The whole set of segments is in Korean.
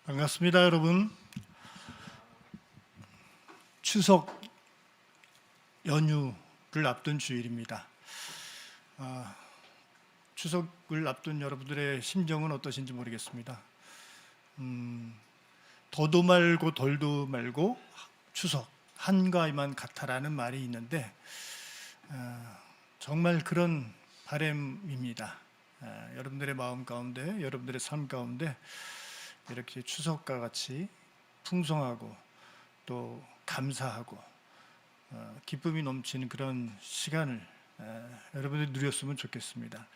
반갑습니다, 여러분. 추석 연휴를 앞둔 주일입니다. 추석을 앞둔 여러분들의 심정은 어떠신지 모르겠습니다. 더도 말고 덜도 말고 추석 한가위만 같아라는 말이 있는데 정말 그런 바람입니다. 여러분들의 마음 가운데, 여러분들의 삶 가운데 이렇게 추석과 같이 풍성하고 또 감사하고 기쁨이 넘치는 그런 시간을 여러분들이 누렸으면 좋겠습니다.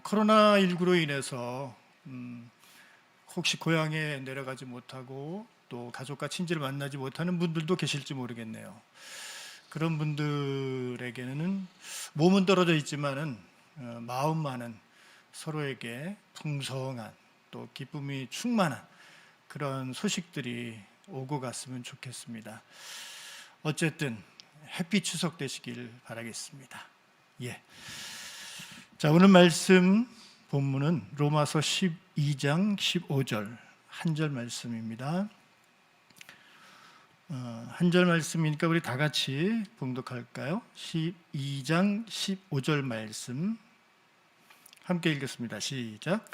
코로나19로 인해서 혹시 고향에 내려가지 못하고 또 가족과 친지를 만나지 못하는 분들도 계실지 모르겠네요. 그런 분들에게는 몸은 떨어져 있지만은 마음만은 서로에게 풍성한 또 기쁨이 충만한 그런 소식들이 오고 갔으면 좋겠습니다. 어쨌든 해피 추석 되시길 바라겠습니다. 자, 오늘 말씀 본문은 로마서 12장 15절 한 절 말씀입니다. 한 절 말씀이니까 우리 다 같이 봉독할까요? 12장 15절 말씀 함께 읽겠습니다. 시작.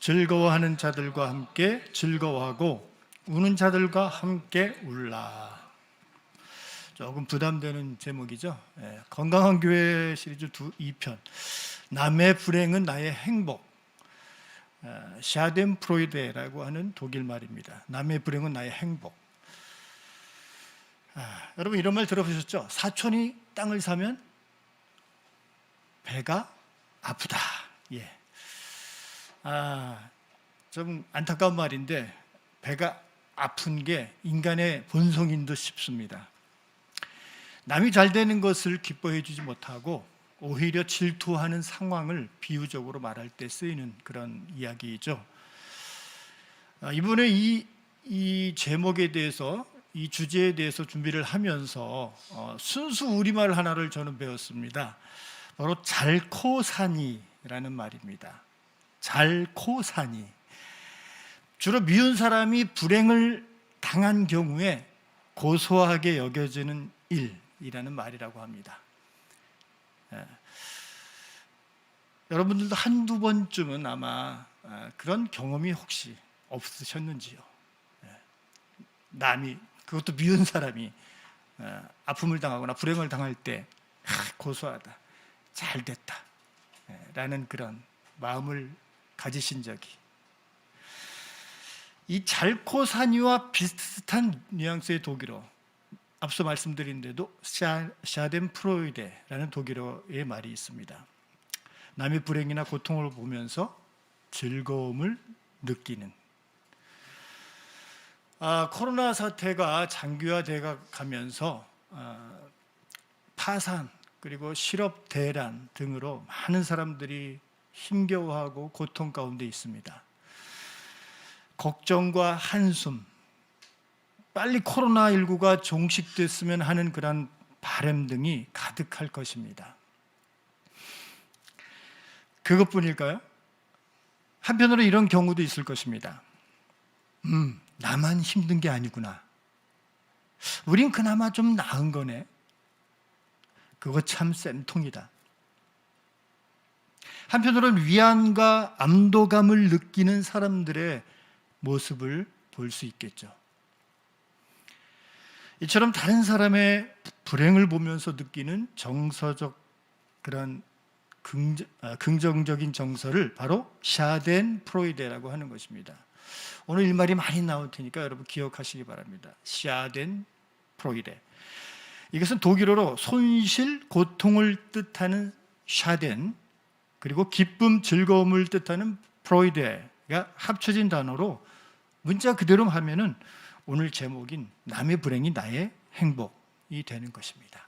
즐거워하는 자들과 함께 즐거워하고 우는 자들과 함께 울라. 조금 부담되는 제목이죠. 건강한 교회 시리즈 2편 남의 불행은 나의 행복. 샤덴프로이데라고 하는 독일 말입니다. 남의 불행은 나의 행복. 여러분 이런 말 들어보셨죠? 사촌이 땅을 사면 배가 아프다. 좀 안타까운 말인데 배가 아픈 게 인간의 본성인 듯 싶습니다. 남이 잘 되는 것을 기뻐해 주지 못하고 오히려 질투하는 상황을 비유적으로 말할 때 쓰이는 그런 이야기이죠. 이번에 이 제목에 대해서 이 주제에 대해서 준비를 하면서 순수 우리말 하나를 저는 배웠습니다. 바로 잘코사니라는 말입니다. 잘코사니. 주로 미운 사람이 불행을 당한 경우에 고소하게 여겨지는 일이라는 말이라고 합니다. 여러분들도 한두 번쯤은 아마 그런 경험이 혹시 없으셨는지요? 남이, 그것도 미운 사람이 아픔을 당하거나 불행을 당할 때 고소하다, 잘됐다 라는 그런 마음을 가지신 적이, 이 잘코사니와 비슷한 뉘앙스의 독일어, 앞서 말씀드린 데도 샤덴프로이데라는 독일어의 말이 있습니다. 남의 불행이나 고통을 보면서 즐거움을 느끼는. 코로나 사태가 장기화돼 가면서 파산 그리고 실업 대란 등으로 많은 사람들이 힘겨워하고 고통 가운데 있습니다. 걱정과 한숨, 빨리 코로나19가 종식됐으면 하는 그런 바람 등이 가득할 것입니다. 그것뿐일까요? 한편으로 이런 경우도 있을 것입니다. 나만 힘든 게 아니구나. 우린 그나마 좀 나은 거네. 그거 참 쌤통이다. 한편으로는 위안과 안도감을 느끼는 사람들의 모습을 볼 수 있겠죠. 이처럼 다른 사람의 불행을 보면서 느끼는 정서적 그런 긍정적인 정서를 바로 샤덴프로이데라고 하는 것입니다. 오늘 이 말이 많이 나올 테니까 여러분 기억하시기 바랍니다. 샤덴프로이데. 이것은 독일어로 손실, 고통을 뜻하는 샤덴, 그리고 기쁨, 즐거움을 뜻하는 프로이데가 합쳐진 단어로 문자 그대로 하면은 오늘 제목인 남의 불행이 나의 행복이 되는 것입니다.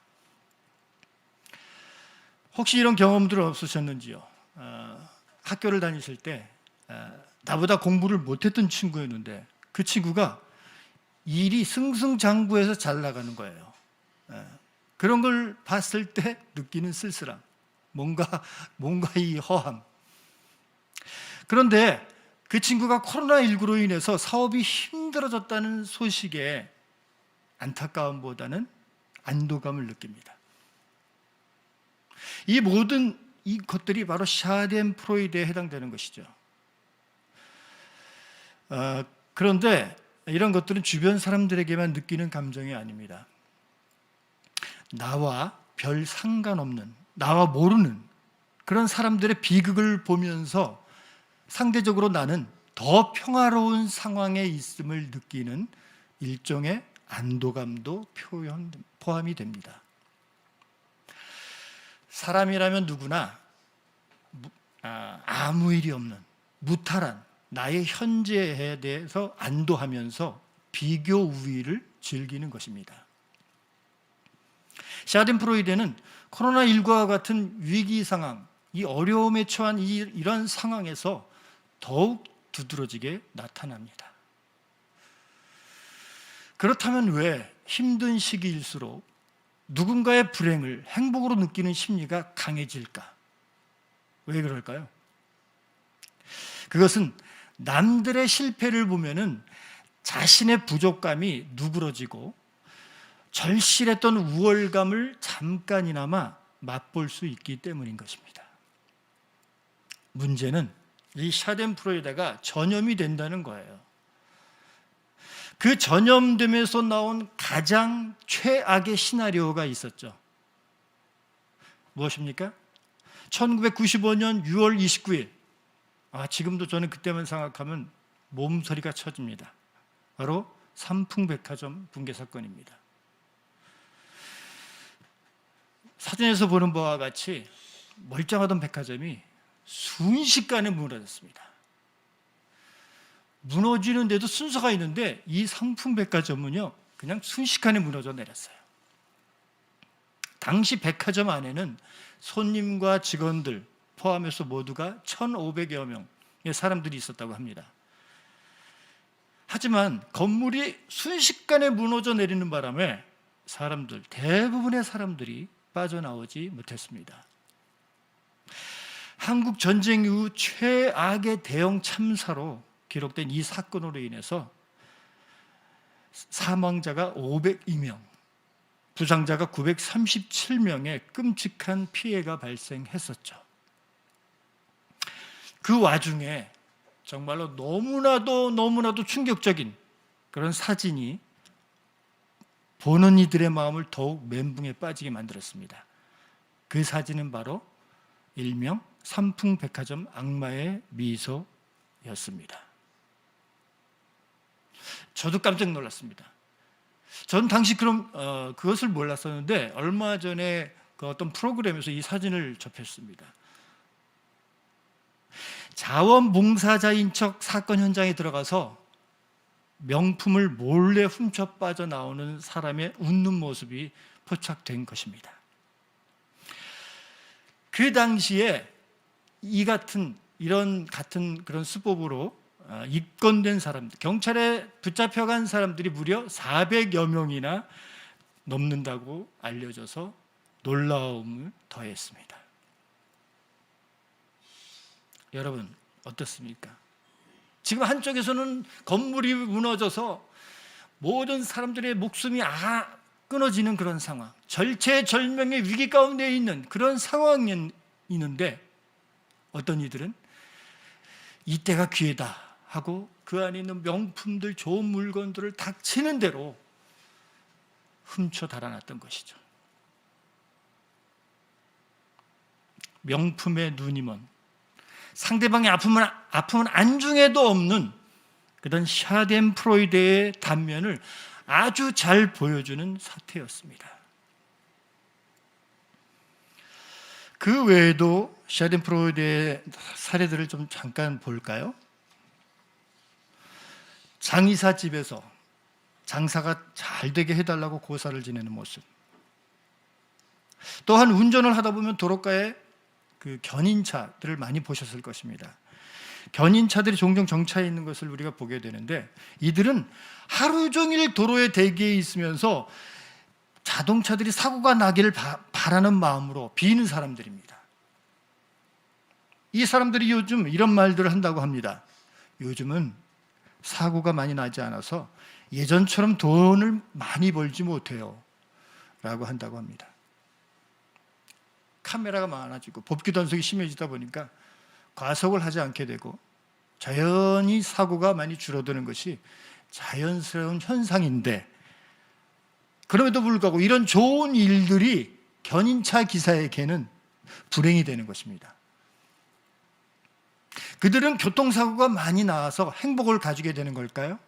혹시 이런 경험들 없으셨는지요? 학교를 다니실 때 나보다 공부를 못했던 친구였는데 그 친구가 일이 승승장구해서 잘 나가는 거예요. 그런 걸 봤을 때 느끼는 쓸쓸함, 뭔가 이 허함. 그런데 그 친구가 코로나19로 인해서 사업이 힘들어졌다는 소식에 안타까움보다는 안도감을 느낍니다. 이 모든 이 것들이 바로 샤덴프로이데에 해당되는 것이죠. 그런데 이런 것들은 주변 사람들에게만 느끼는 감정이 아닙니다. 나와 별 상관없는, 나와 모르는 그런 사람들의 비극을 보면서 상대적으로 나는 더 평화로운 상황에 있음을 느끼는 일종의 안도감도 포함이 됩니다. 사람이라면 누구나 아무 일이 없는 무탈한 나의 현재에 대해서 안도하면서 비교 우위를 즐기는 것입니다. 샤덴프로이데는 코로나19와 같은 위기 상황, 이 어려움에 처한 이런 상황에서 더욱 두드러지게 나타납니다. 그렇다면 왜 힘든 시기일수록 누군가의 불행을 행복으로 느끼는 심리가 강해질까? 왜 그럴까요? 그것은 남들의 실패를 보면은 자신의 부족감이 누그러지고 절실했던 우월감을 잠깐이나마 맛볼 수 있기 때문인 것입니다. 문제는 이 샤덴프로이데가 전염이 된다는 거예요. 그 전염됨에서 나온 가장 최악의 시나리오가 있었죠. 무엇입니까? 1995년 6월 29일. 지금도 저는 그때만 생각하면 몸서리가 쳐집니다. 바로 삼풍백화점 붕괴 사건입니다. 사진에서 보는 바와 같이 멀쩡하던 백화점이 순식간에 무너졌습니다. 무너지는데도 순서가 있는데 이 상품백화점은요 그냥 순식간에 무너져 내렸어요. 당시 백화점 안에는 손님과 직원들 포함해서 모두가 1,500여 명의 사람들이 있었다고 합니다. 하지만 건물이 순식간에 무너져 내리는 바람에 대부분의 사람들이 빠져나오지 못했습니다. 한국 전쟁 이후 최악의 대형 참사로 기록된 이 사건으로 인해서 사망자가 502명, 부상자가 937명의 끔찍한 피해가 발생했었죠. 그 와중에 정말로 너무나도 충격적인 그런 사진이 보는 이들의 마음을 더욱 멘붕에 빠지게 만들었습니다. 그 사진은 바로 일명 삼풍백화점 악마의 미소였습니다. 저도 깜짝 놀랐습니다. 전 당시 그것을 몰랐었는데 얼마 전에 그 어떤 프로그램에서 이 사진을 접했습니다. 자원봉사자인 척 사건 현장에 들어가서 명품을 몰래 훔쳐 빠져나오는 사람의 웃는 모습이 포착된 것입니다. 그 당시에 이런 같은 그런 수법으로 입건된 사람들, 경찰에 붙잡혀간 사람들이 무려 400여 명이나 넘는다고 알려져서 놀라움을 더했습니다. 여러분 어떻습니까? 지금 한쪽에서는 건물이 무너져서 모든 사람들의 목숨이 끊어지는 그런 상황, 절체절명의 위기 가운데 있는 그런 상황이 있는데 어떤 이들은 이때가 기회다 하고 그 안에 있는 명품들, 좋은 물건들을 닥치는 대로 훔쳐 달아났던 것이죠. 명품의 눈이 먼, 상대방의 아픔은 안중에도 없는 그런 샤덴프로이데의 단면을 아주 잘 보여주는 사태였습니다. 그 외에도 샤덴프로이데의 사례들을 좀 잠깐 볼까요? 장의사 집에서 장사가 잘 되게 해달라고 고사를 지내는 모습. 또한 운전을 하다 보면 도로가에 그 견인차들을 많이 보셨을 것입니다. 견인차들이 종종 정차해 있는 것을 우리가 보게 되는데 이들은 하루 종일 도로에 대기해 있으면서 자동차들이 사고가 나기를 바라는 마음으로 비는 사람들입니다. 이 사람들이 요즘 이런 말들을 한다고 합니다. 요즘은 사고가 많이 나지 않아서 예전처럼 돈을 많이 벌지 못해요 라고 한다고 합니다. 카메라가 많아지고 법규 단속이 심해지다 보니까 과속을 하지 않게 되고 자연히 사고가 많이 줄어드는 것이 자연스러운 현상인데, 그럼에도 불구하고 이런 좋은 일들이 견인차 기사에게는 불행이 되는 것입니다. 그들은 교통사고가 많이 나와서 행복을 가지게 되는 걸까요?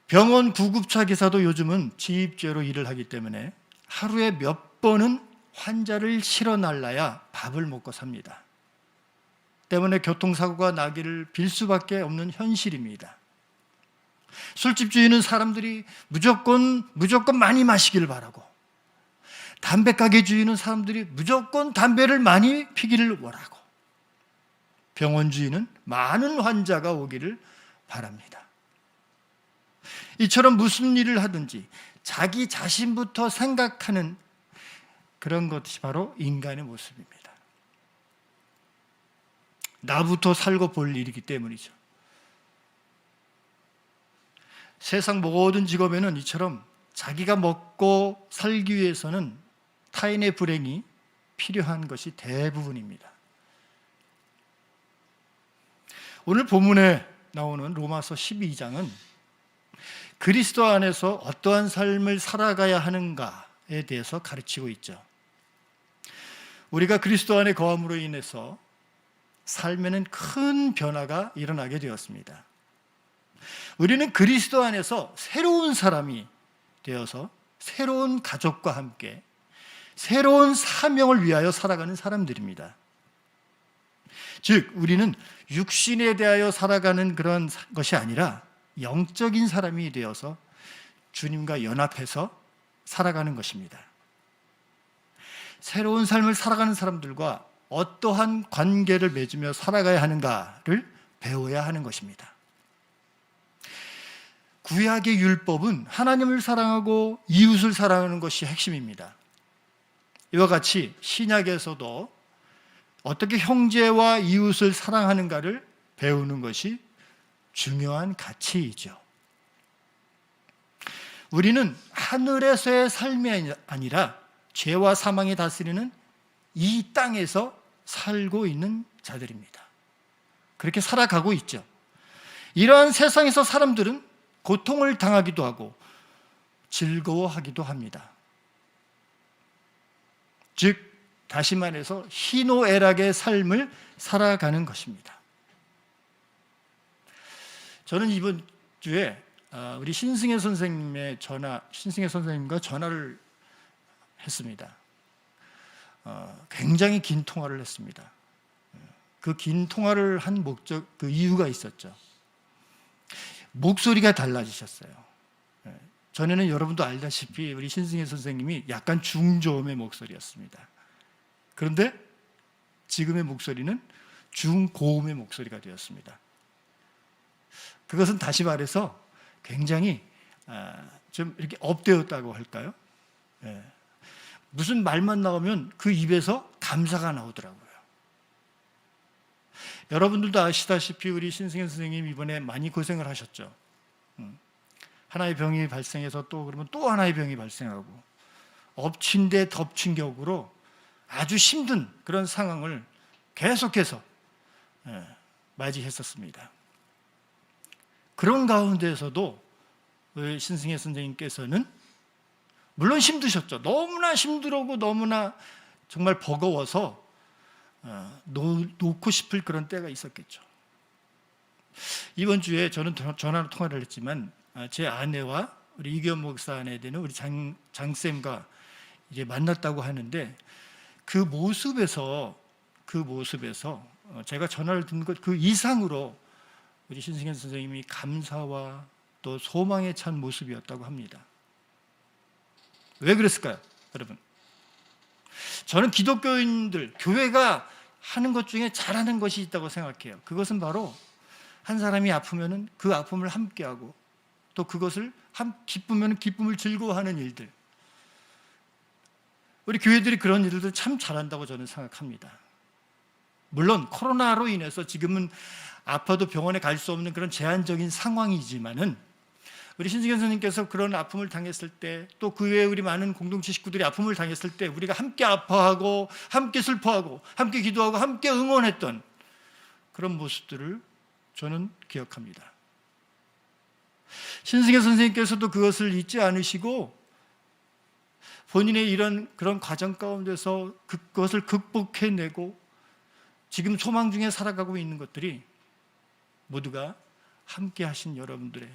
병원 구급차 기사도 요즘은 지입제로 일을 하기 때문에 하루에 몇 번은 환자를 실어 날라야 밥을 먹고 삽니다. 때문에 교통사고가 나기를 빌 수밖에 없는 현실입니다. 술집 주인은 사람들이 무조건 많이 마시기를 바라고, 담배 가게 주인은 사람들이 무조건 담배를 많이 피기를 원하고, 병원 주인은 많은 환자가 오기를 바랍니다. 이처럼 무슨 일을 하든지 자기 자신부터 생각하는 그런 것이 바로 인간의 모습입니다. 나부터 살고 볼 일이기 때문이죠. 세상 모든 직업에는 이처럼 자기가 먹고 살기 위해서는 타인의 불행이 필요한 것이 대부분입니다. 오늘 본문에 나오는 로마서 12장은 그리스도 안에서 어떠한 삶을 살아가야 하는가에 대해서 가르치고 있죠. 우리가 그리스도 안에 거함으로 인해서 삶에는 큰 변화가 일어나게 되었습니다. 우리는 그리스도 안에서 새로운 사람이 되어서 새로운 가족과 함께 새로운 사명을 위하여 살아가는 사람들입니다. 즉, 우리는 육신에 대하여 살아가는 그런 것이 아니라 영적인 사람이 되어서 주님과 연합해서 살아가는 것입니다. 새로운 삶을 살아가는 사람들과 어떠한 관계를 맺으며 살아가야 하는가를 배워야 하는 것입니다. 구약의 율법은 하나님을 사랑하고 이웃을 사랑하는 것이 핵심입니다. 이와 같이 신약에서도 어떻게 형제와 이웃을 사랑하는가를 배우는 것이 중요한 가치이죠. 우리는 하늘에서의 삶이 아니라 죄와 사망이 다스리는 이 땅에서 살고 있는 자들입니다. 그렇게 살아가고 있죠. 이러한 세상에서 사람들은 고통을 당하기도 하고 즐거워하기도 합니다. 즉, 다시 말해서 희노애락의 삶을 살아가는 것입니다. 저는 이번 주에 우리 신승혜 선생님과 전화를 했습니다. 굉장히 긴 통화를 했습니다. 그 긴 통화를 한 그 이유가 있었죠. 목소리가 달라지셨어요. 전에는 여러분도 알다시피 우리 신승혜 선생님이 약간 중저음의 목소리였습니다. 그런데 지금의 목소리는 중고음의 목소리가 되었습니다. 그것은 다시 말해서 굉장히 좀 이렇게 업되었다고 할까요? 무슨 말만 나오면 그 입에서 감사가 나오더라고요. 여러분들도 아시다시피 우리 신승현 선생님 이번에 많이 고생을 하셨죠. 하나의 병이 발생해서 또 그러면 또 하나의 병이 발생하고 엎친 데 덮친 격으로 아주 힘든 그런 상황을 계속해서 맞이했었습니다. 그런 가운데에서도 우리 신승혜 선생님께서는 물론 힘드셨죠. 너무나 힘들고 너무나 정말 버거워서 놓고 싶을 그런 때가 있었겠죠. 이번 주에 저는 전화로 통화를 했지만 제 아내와 우리 이규현 목사 아내 되는 우리 장쌤과 이제 만났다고 하는데 그 모습에서 제가 전화를 듣는 것 그 이상으로 우리 신승현 선생님이 감사와 또 소망에 찬 모습이었다고 합니다. 왜 그랬을까요, 여러분? 저는 기독교인들, 교회가 하는 것 중에 잘하는 것이 있다고 생각해요. 그것은 바로 한 사람이 아프면 그 아픔을 함께하고 또 그것을 기쁘면 기쁨을 즐거워하는 일들. 우리 교회들이 그런 일들도 참 잘한다고 저는 생각합니다. 물론 코로나로 인해서 지금은 아파도 병원에 갈 수 없는 그런 제한적인 상황이지만은 우리 신승현 선생님께서 그런 아픔을 당했을 때, 또 그 외에 우리 많은 공동체 식구들이 아픔을 당했을 때 우리가 함께 아파하고 함께 슬퍼하고 함께 기도하고 함께 응원했던 그런 모습들을 저는 기억합니다. 신승현 선생님께서도 그것을 잊지 않으시고 본인의 이런 그런 과정 가운데서 그것을 극복해내고 지금 소망 중에 살아가고 있는 것들이 모두가 함께 하신 여러분들의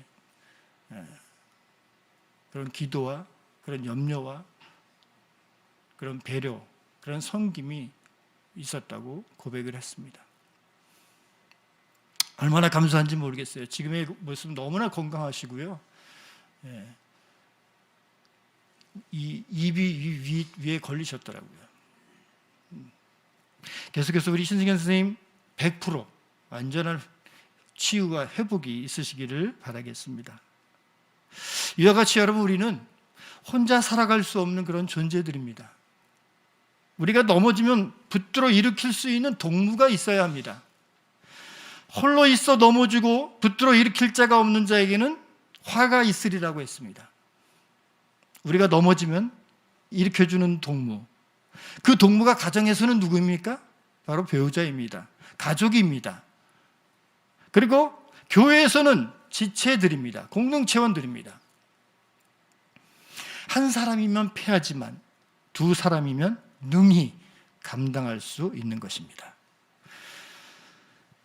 그런 기도와 그런 염려와 그런 배려, 그런 섬김이 있었다고 고백을 했습니다. 얼마나 감사한지 모르겠어요. 지금의 모습 너무나 건강하시고요. 이 입이 위에 걸리셨더라고요. 계속해서 우리 신승현 선생님 100% 완전한 치유와 회복이 있으시기를 바라겠습니다. 이와 같이 여러분, 우리는 혼자 살아갈 수 없는 그런 존재들입니다. 우리가 넘어지면 붙들어 일으킬 수 있는 동무가 있어야 합니다. 홀로 있어 넘어지고 붙들어 일으킬 자가 없는 자에게는 화가 있으리라고 했습니다. 우리가 넘어지면 일으켜주는 동무, 그 동무가 가정에서는 누구입니까? 바로 배우자입니다. 가족입니다. 그리고 교회에서는 지체들입니다. 공동체원들입니다. 한 사람이면 패하지만 두 사람이면 능히 감당할 수 있는 것입니다.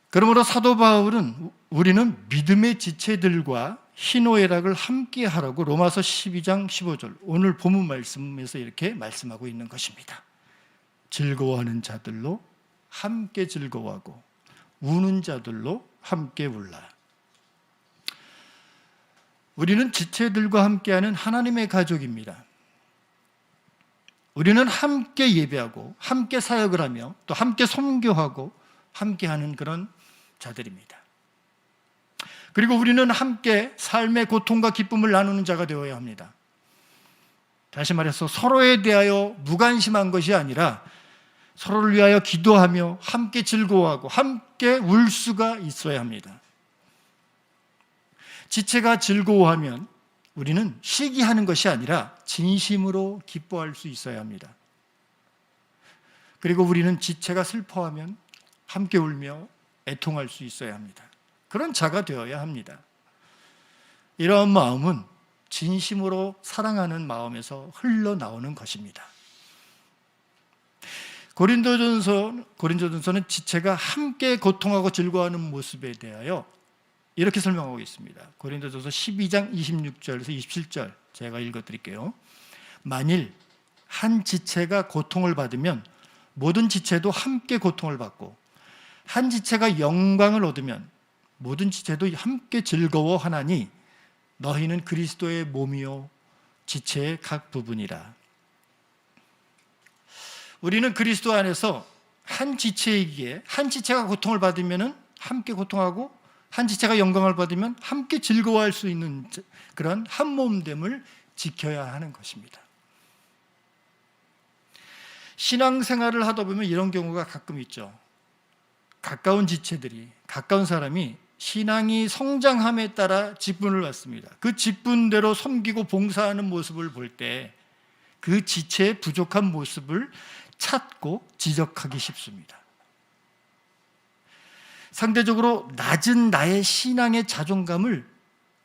그러므로 사도 바울은 우리는 믿음의 지체들과 희노애락을 함께 하라고 로마서 12장 15절 오늘 본문 말씀에서 이렇게 말씀하고 있는 것입니다. 즐거워하는 자들로 함께 즐거워하고 우는 자들로 함께 울라. 우리는 지체들과 함께하는 하나님의 가족입니다. 우리는 함께 예배하고 함께 사역을 하며 또 함께 선교하고 함께하는 그런 자들입니다. 그리고 우리는 함께 삶의 고통과 기쁨을 나누는 자가 되어야 합니다. 다시 말해서 서로에 대하여 무관심한 것이 아니라 서로를 위하여 기도하며 함께 즐거워하고 함께 울 수가 있어야 합니다. 지체가 즐거워하면 우리는 시기하는 것이 아니라 진심으로 기뻐할 수 있어야 합니다. 그리고 우리는 지체가 슬퍼하면 함께 울며 애통할 수 있어야 합니다. 그런 자가 되어야 합니다. 이러한 마음은 진심으로 사랑하는 마음에서 흘러나오는 것입니다. 고린도전서는 지체가 함께 고통하고 즐거워하는 모습에 대하여 이렇게 설명하고 있습니다. 고린도전서 12장 26절에서 27절 제가 읽어드릴게요. 만일 한 지체가 고통을 받으면 모든 지체도 함께 고통을 받고 한 지체가 영광을 얻으면 모든 지체도 함께 즐거워하나니 너희는 그리스도의 몸이요 지체의 각 부분이라. 우리는 그리스도 안에서 한 지체이기에 한 지체가 고통을 받으면 함께 고통하고 한 지체가 영광을 받으면 함께 즐거워할 수 있는 그런 한 몸됨을 지켜야 하는 것입니다. 신앙생활을 하다 보면 이런 경우가 가끔 있죠. 가까운 지체들이, 가까운 사람이 신앙이 성장함에 따라 직분을 받습니다. 그 직분대로 섬기고 봉사하는 모습을 볼 때 그 지체의 부족한 모습을 찾고 지적하기 쉽습니다. 상대적으로 낮은 나의 신앙의 자존감을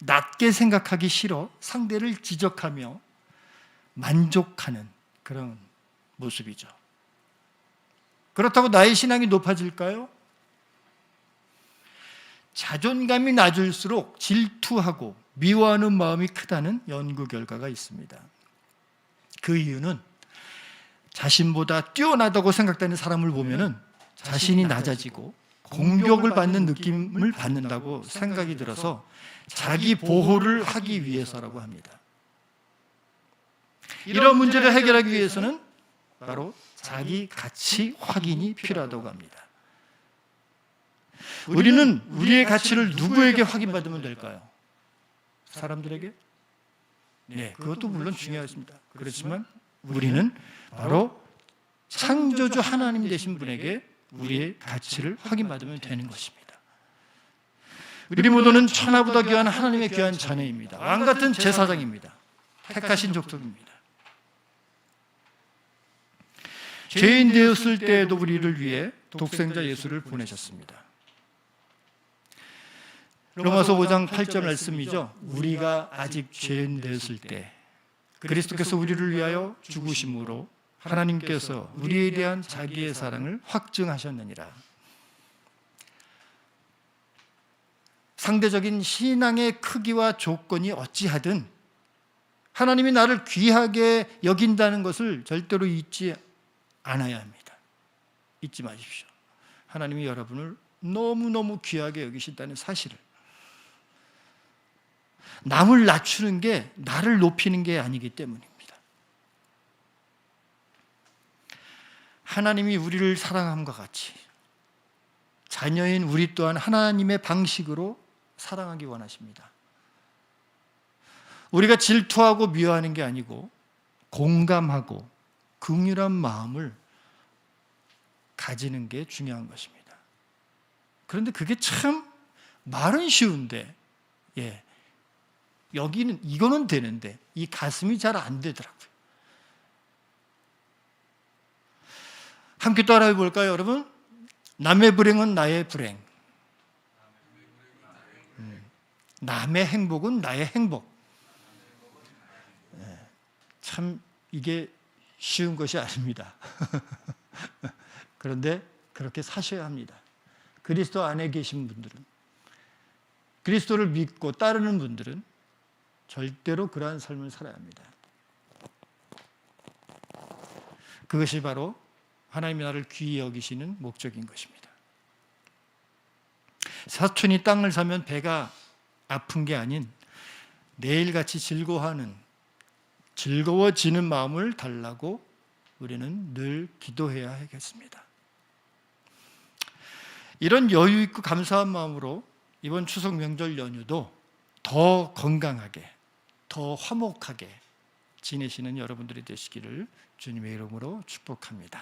낮게 생각하기 싫어 상대를 지적하며 만족하는 그런 모습이죠. 그렇다고 나의 신앙이 높아질까요? 자존감이 낮을수록 질투하고 미워하는 마음이 크다는 연구 결과가 있습니다. 그 이유는 자신보다 뛰어나다고 생각되는 사람을 보면은 자신이 낮아지고 공격을 받는 느낌을 받는다고 생각이 들어서 자기 보호를 하기 위해서라고 합니다. 이런 문제를 해결하기 위해서는 바로 자기 가치 확인이 필요하다고 합니다. 우리는 우리의 가치를 누구에게 확인받으면 될까요? 사람들에게? 네, 그것도 물론 중요하십니다. 그렇지만 우리는 바로 창조주 하나님 되신 분에게 우리의 가치를 확인받으면 되는 것입니다. 우리 모두는 천하보다 귀한 하나님의 귀한 자녀입니다. 왕같은 제사장입니다. 택하신 족속입니다. 죄인 되었을 때에도 우리를 위해 독생자 예수를 보내셨습니다. 로마서 5장 8절 말씀이죠. 우리가 아직 죄인 되었을 때 그리스도께서 우리를 위하여 죽으심으로 하나님께서 우리에 대한 자기의 사랑을 확증하셨느니라. 상대적인 신앙의 크기와 조건이 어찌하든 하나님이 나를 귀하게 여긴다는 것을 절대로 잊지 않아야 합니다. 잊지 마십시오. 하나님이 여러분을 너무너무 귀하게 여기신다는 사실을. 남을 낮추는 게 나를 높이는 게 아니기 때문입니다. 하나님이 우리를 사랑함과 같이 자녀인 우리 또한 하나님의 방식으로 사랑하기 원하십니다. 우리가 질투하고 미워하는 게 아니고 공감하고 긍휼한 마음을 가지는 게 중요한 것입니다. 그런데 그게 참 말은 쉬운데, 여기는 이거는 되는데 이 가슴이 잘 안 되더라고요. 함께 따라해 볼까요, 여러분? 남의 불행은 나의 불행. 남의 행복은 나의 행복. 참 이게 쉬운 것이 아닙니다. 그런데 그렇게 사셔야 합니다. 그리스도 안에 계신 분들은, 그리스도를 믿고 따르는 분들은 절대로 그러한 삶을 살아야 합니다. 그것이 바로 하나님이 나를 귀히 여기시는 목적인 것입니다. 사촌이 땅을 사면 배가 아픈 게 아닌 내일같이 즐거워지는 마음을 달라고 우리는 늘 기도해야 하겠습니다. 이런 여유 있고 감사한 마음으로 이번 추석 명절 연휴도 더 건강하게, 더 화목하게 지내시는 여러분들이 되시기를 주님의 이름으로 축복합니다.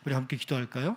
우리 함께 기도할까요?